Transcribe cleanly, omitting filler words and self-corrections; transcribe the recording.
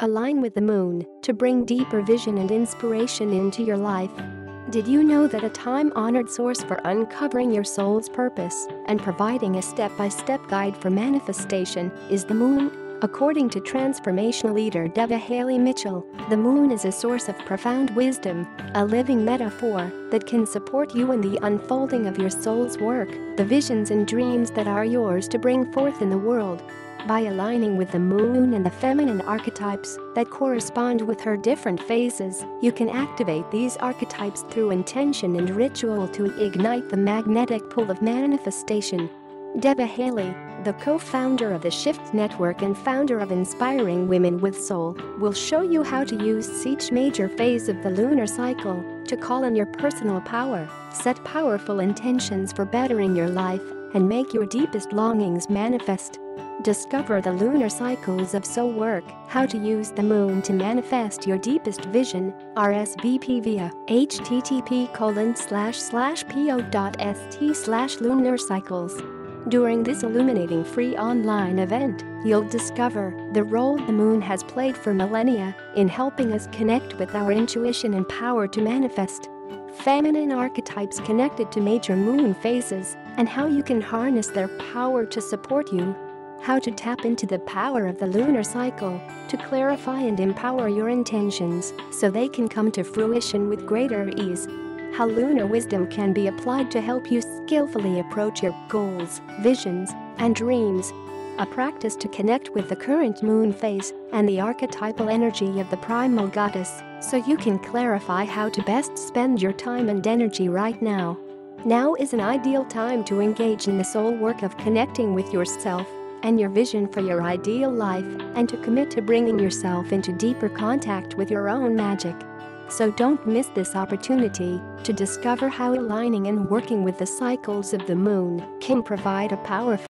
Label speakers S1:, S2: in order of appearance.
S1: Align with the moon to bring deeper vision and inspiration into your life. Did you know that a time-honored source for uncovering your soul's purpose and providing a step-by-step guide for manifestation is the moon? According to transformational leader Devaa Haley Mitchell, the moon is a source of profound wisdom, a living metaphor that can support you in the unfolding of your soul's work, the visions and dreams that are yours to bring forth in the world. By aligning with the moon and the feminine archetypes that correspond with her different phases, you can activate these archetypes through intention and ritual to ignite the magnetic pull of manifestation. Devaa Haley, the co-founder of the Shift Network and founder of Inspiring Women with Soul, will show you how to use each major phase of the lunar cycle to call in your personal power, set powerful intentions for bettering your life, and make your deepest longings manifest. Discover the lunar cycles of soul work, how to use the moon to manifest your deepest vision, RSVP via http://po.st/lunarcycles. During this illuminating free online event, you'll discover the role the moon has played for millennia in helping us connect with our intuition and power to manifest. Feminine archetypes connected to major moon phases and how you can harness their power to support you. How to tap into the power of the lunar cycle to clarify and empower your intentions so they can come to fruition with greater ease. How lunar wisdom can be applied to help you skillfully approach your goals, visions, and dreams. A practice to connect with the current moon phase and the archetypal energy of the primal goddess so you can clarify how to best spend your time and energy right now. Now is an ideal time to engage in the soul work of connecting with yourself and your vision for your ideal life, and to commit to bringing yourself into deeper contact with your own magic. So don't miss this opportunity to discover how aligning and working with the cycles of the moon can provide a powerful